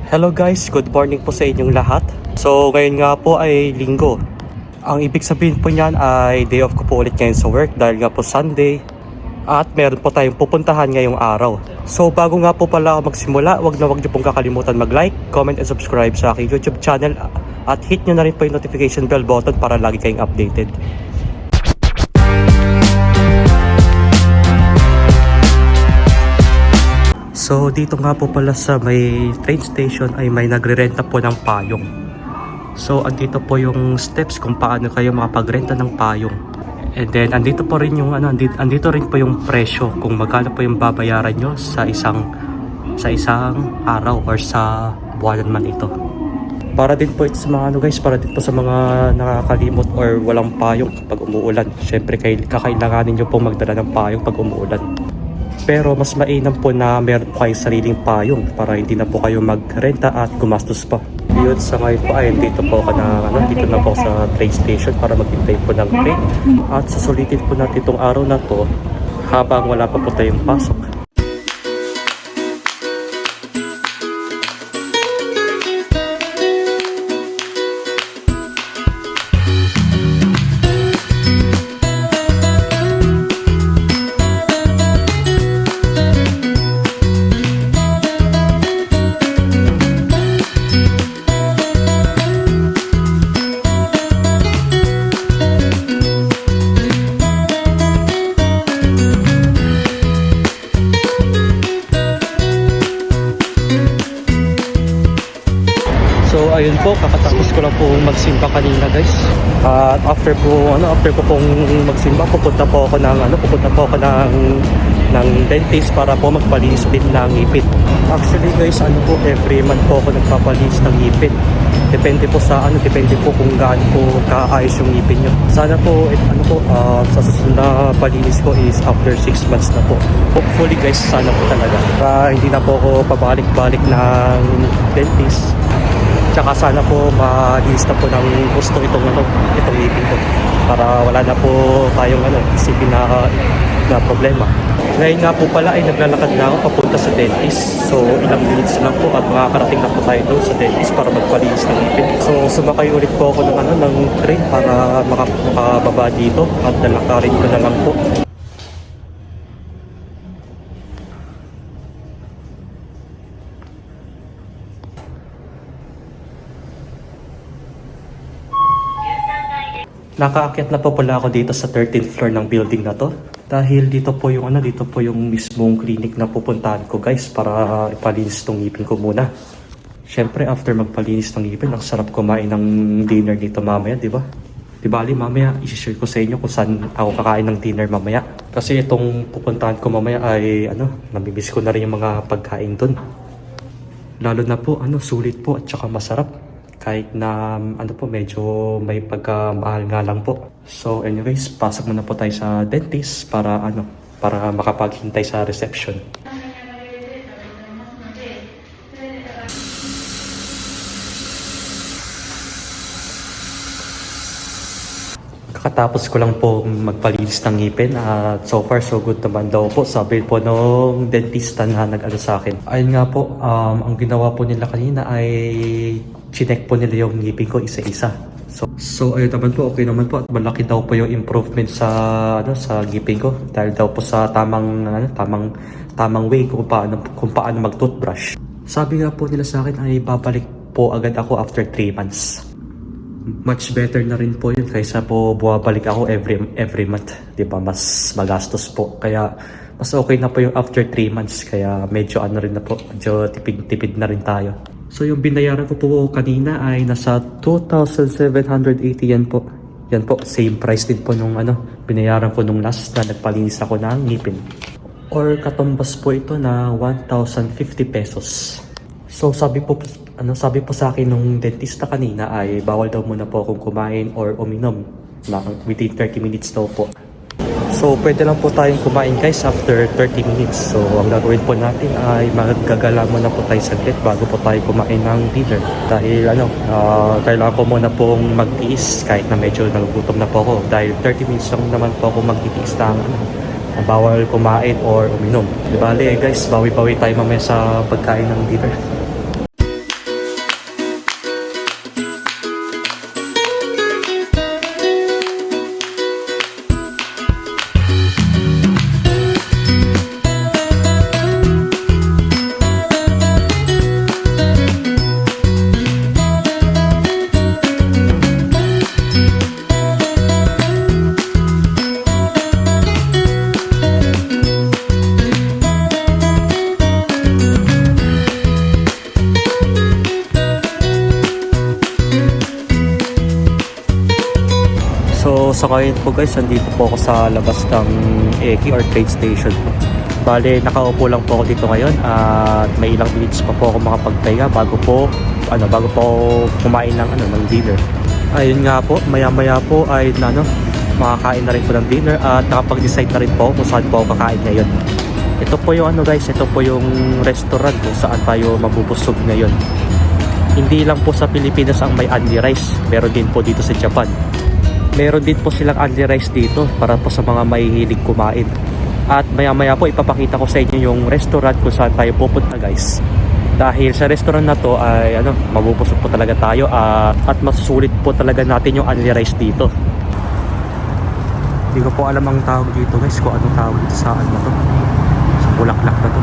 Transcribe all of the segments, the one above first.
Hello guys, good morning po sa inyong lahat. So ngayon nga po ay linggo. Ang ibig sabihin po niyan ay day off ko po ulit ngayon sa work dahil nga po Sunday. At meron po tayong pupuntahan ngayong araw. So bago nga po pala ako magsimula, wag niyo pong kakalimutan mag-like, comment and subscribe sa aking YouTube channel. At hit nyo na rin po yung notification bell button para lagi kayong updated. So dito nga po pala sa may train station ay may nagre-renta po ng payong. So andito po yung steps kung paano kayo makapagrenta ng payong. And then andito po rin yung andito rin po yung presyo kung magkano po yung babayaran nyo sa isang araw or sa buwanan man ito. Para din po ito sa mga guys, para din po sa mga nakakalimot or walang payong pag umuulan. Syempre kakailanganin nyo po magdala ng payong pag umuulan. Pero mas mainam po na meron po kayong sariling payong para hindi na po kayo magrenta at gumastos pa. Yun, sa ngayon po ay dito po ako dito na po sa train station para maghintay po ng train. At sasulitin po natin itong araw na to habang wala pa po tayong pasok. So ayun po, kakatapos ko lang po magsimba kanina guys. At after ko pong magsimba, pupunta po ako ng dentist para po magpalinis din ng ngipin. Actually guys, every month po ako nagpapalinis ng ngipin. Depende po kung gaano po kaayos yung ngipin nyo. Sana po sa susunod na palinis ko is after 6 months na po. Hopefully guys, sana po talaga. Para hindi na po ako pabalik-balik ng dentist. Tsaka sana po malinis na po ng gusto itong ngipin ko para wala na po tayong isipin na problema. Ngayon nga po pala ay naglalakad na ako papunta sa dentist. So ilang minutes lang po at makakarating na po tayo doon sa dentist para magpalinis ng ngipin. So sumakay ulit po ako ng train para makababa dito at lalakarin ko na lang po. Nakaakyat na po pala ako dito sa 13th floor ng building na to. Dahil dito po yung mismong clinic na pupuntahan ko guys para ipalinis tong ngipin ko muna. Syempre after magpalinis ng ngipin, ang sarap kumain ng dinner dito mamaya, di ba? Di bali mamaya i-share ko sa inyo kung saan ako kakain ng dinner mamaya. Kasi itong pupuntahan ko mamaya ay namimiss ko na rin yung mga pagkain dun. Lalo na po sulit po at saka masarap. Kahit na medyo may pagkamahal nga lang po. So anyways, pasok muna po tayo sa dentist para makapaghintay sa reception. Kakatapos ko lang po magpalinis ng ngipin at so far so good naman daw po. Sabi po nung dentista na sa akin. Ayun nga po, ang ginawa po nila kanina ay chinek po nila yung ngipin ko isa-isa. So ayun naman po, okay naman po at malaki daw po yung improvement sa ngipin ko dahil daw po sa tamang way kung paano mag-toothbrush. Sabi nga po nila sa akin ay babalik po agad ako after 3 months. Much better na rin po yun kaysa po buwabalik ako every month, 'di ba? Mas magastos po. Kaya mas okay na po yung after 3 months kaya medyo medyo tipid na rin tayo. So yung binayaran ko po kanina ay nasa 2,780 yan po. Yan po, same price din po nung binayaran ko nung last na nagpalinis ako ng ngipin. Or katumbas po ito na 1,050 pesos. So sabi po sa akin nung dentista kanina ay bawal daw muna po akong kumain or uminom within 30 minutes daw po. So pwede lang po tayong kumain guys after 30 minutes. So ang gagawin po natin ay magagala muna po tayo saglit bago po tayo kumain ng dinner. Dahil kailangan ko muna pong magtiis kahit na medyo nagugutom na po ako. Dahil 30 minutes lang naman po ako magtitiis ng bawal kumain or uminom. Di bali guys, bawi-bawi tayo mamaya sa pagkain ng dinner. sa ngayon po guys, andito po ako sa labas ng Eki or train station po. Bale, nakaupo lang po ako dito ngayon at may ilang minutes pa po ako makapagpahinga bago po kumain ng dinner. Ayun nga po, maya-maya po ay makakain na rin po ng dinner at nakapag-decide na rin po kung saan po ako kakain ngayon. Ito po yung ito po yung restaurant kung saan tayo mabubusog ngayon. Hindi lang po sa Pilipinas ang may only rice, meron din po dito sa Japan. Meron din po silang only rice dito para po sa mga mahihilig kumain. At maya-maya po ipapakita ko sa inyo yung restaurant kung saan tayo pupunta guys. Dahil sa restaurant na to ay mabubusog po talaga tayo at masusulit po talaga natin yung only rice dito. Hindi ko po alam ang tawag dito guys, kung anong tawag dito sa na to. Sa bulaklak na to.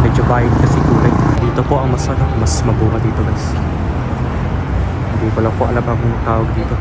Medyo bahid kasi kulay. Dito po ang mas mabunga dito guys. Hindi ko lang po alam ang tawag dito.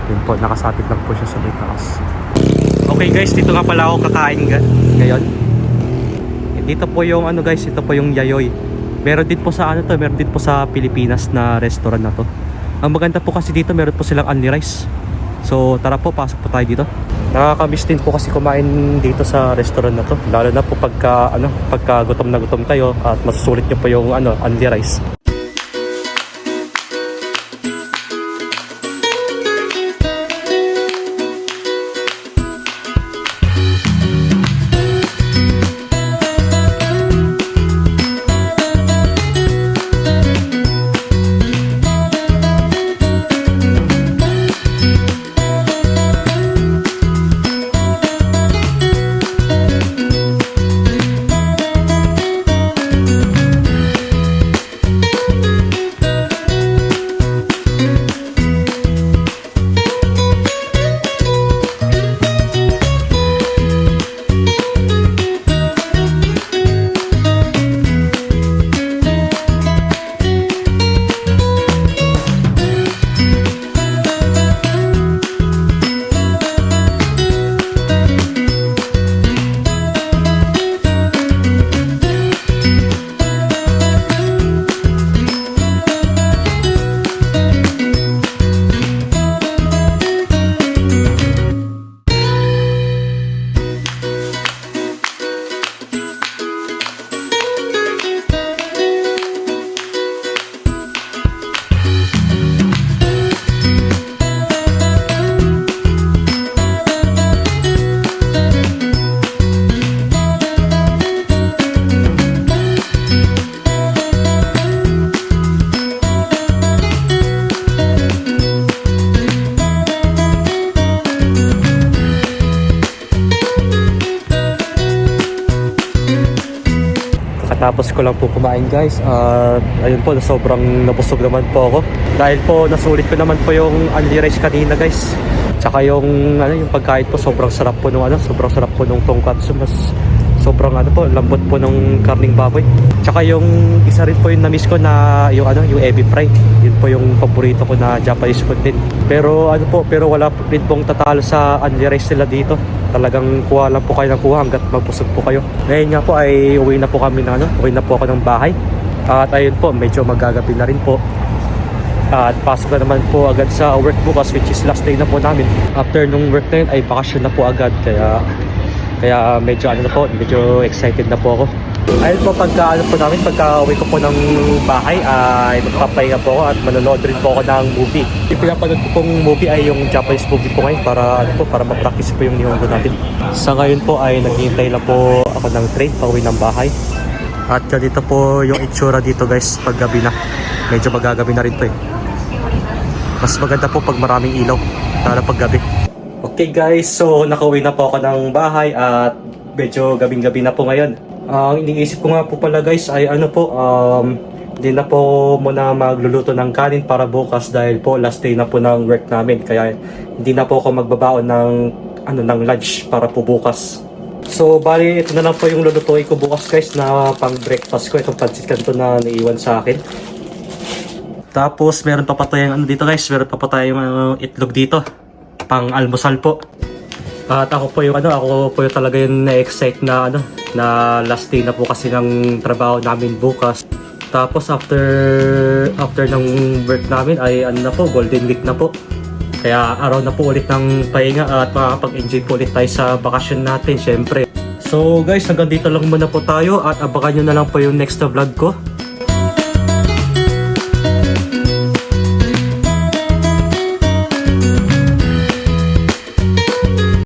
Yun po, nakasapit lang po siya sa may taas. Okay guys, dito nga pala ako kakain ngayon. Dito po yung guys, ito po yung Yayoy. Meron din po sa meron din po sa Pilipinas na restaurant na to. Ang maganda po kasi dito, meron po silang only rice. So tara po, pasok po tayo dito. Nakakamiss din po kasi kumain dito sa restaurant na to. Lalo na po pagka gutom na gutom kayo at masusulit nyo po yung only rice. Tapos ko lang po kumain guys at ayun po, sobrang nabusog naman po ako dahil po nasulit ko naman po yung only rice kanina guys. Tsaka yung pagkain po sobrang sarap po sobrang sarap po nung tonkatsu, mas sobrang lambot po ng karning baboy. Tsaka yung isa rin po yung na-miss ko na yung ebi fry. Yun po yung paborito ko na Japanese food din. Pero pero wala rin pong tatalo sa only rice nila dito. Talagang kuha lang po kayo ng kuha hanggat magbusog po kayo. Ngayon nga po ay uwi na po kami uwi na po ako ng bahay. At ayun po, medyo magagabi na rin po. At pasok na naman po agad sa work bukas, which is last day na po namin. After nung work na yun ay bakasyon na po agad. Kaya medyo medyo excited na po ako. Ayun po, pagka uwi ko po ng bahay ay magpapahinga po ako at manonood rin po ako ng movie. Yung pinapanood ko pong movie ay yung Japanese movie po ngayon para ma-practice po yung Nihongo natin. Sa ngayon po ay naghihintay lang po ako ng train pauwi ng bahay. At dito po yung itsura dito guys pag gabi na. Medyo magagabi na rin to eh. Mas maganda po pag maraming ilaw, lalo pag gabi. Okay guys, so nakauwi na po ako ng bahay at medyo gabing-gabi na po ngayon. Ang iniisip ko nga po pala guys ay hindi na po muna magluluto ng kanin para bukas dahil po last day na po ng work namin. Kaya hindi na po ako magbabaon ng lunch para po bukas. So bali ito na lang po yung lulutuin ko bukas guys na pang breakfast ko. Itong pancit canton na naiwan sa akin. Tapos meron pa tayong dito guys, meron pa tayong itlog dito. Pang almusal po. At ako po yung talaga yung na-excite na last day na po kasi ng trabaho namin bukas. Tapos after ng work namin ay golden week na po. Kaya araw na po ulit ng pahinga at makakapag-enjoy po ulit tayo sa bakasyon natin syempre. So guys, hanggang dito lang muna po tayo at abangan nyo na lang po yung next na vlog ko.